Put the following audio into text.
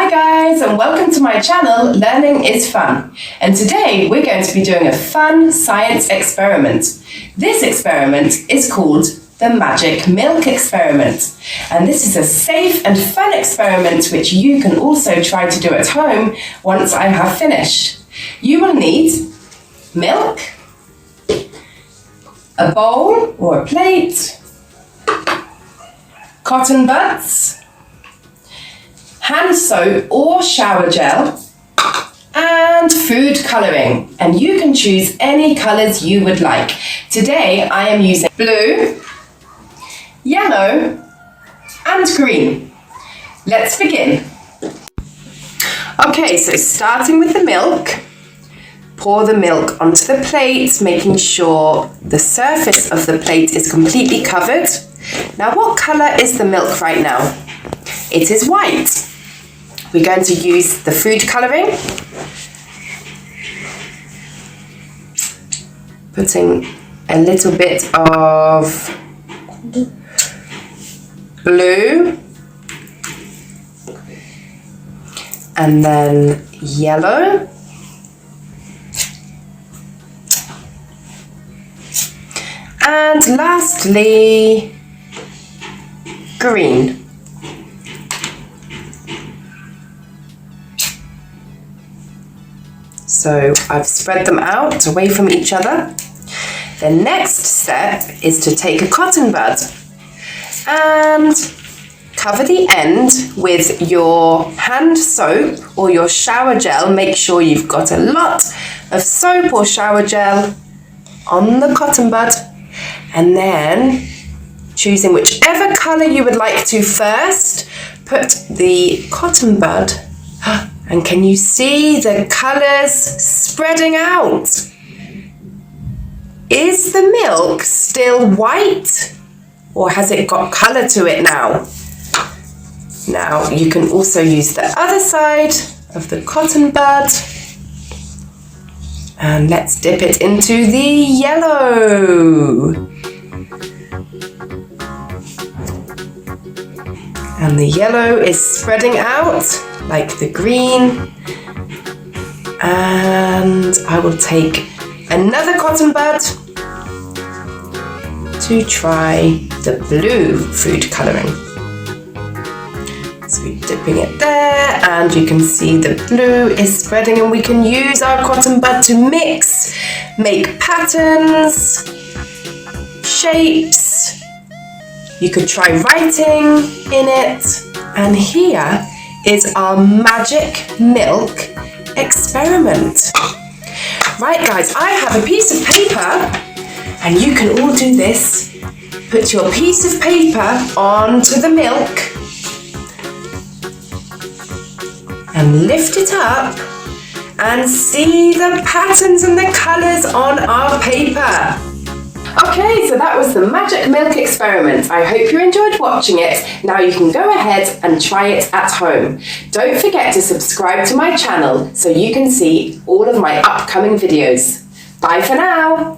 Hi guys, and welcome to my channel, Learning is Fun. And today we're going to be doing a fun science experiment. This experiment is called the magic milk experiment. And this is a safe and fun experiment which you can also try to do at home once I have finished. You will need milk, a bowl or a plate, cotton buds, hand soap or shower gel, and food colouring. And you can choose any colours you would like. Today I am using blue, yellow, and green. Let's begin. Okay, so starting with the milk, pour the milk onto the plate, making sure the surface of the plate is completely covered. Now, what colour is the milk right now? It is white. We're going to use the food colouring, putting a little bit of blue, and then yellow, and lastly green. So I've spread them out away from each other. The next step is to take a cotton bud and cover the end with your hand soap or your shower gel. Make sure you've got a lot of soap or shower gel on the cotton bud, and then choosing whichever colour you would like to first, put the cotton bud. And can you see the colours spreading out? Is the milk still white, or has it got colour to it now? Now you can also use the other side of the cotton bud. And let's dip it into the yellow. And the yellow is spreading out like the green. And I will take another cotton bud to try the blue food colouring. So we're dipping it there, and you can see the blue is spreading, and we can use our cotton bud to mix, make patterns, shapes. You could try writing in it. And here is our magic milk experiment. Right guys, I have a piece of paper, and you can all do this. Put your piece of paper onto the milk and lift it up and see the patterns and the colours on our paper. Okay, so that was the magic milk experiment. I hope you enjoyed watching it. Now you can go ahead and try it at home. Don't forget to subscribe to my channel so you can see all of my upcoming videos. Bye for now.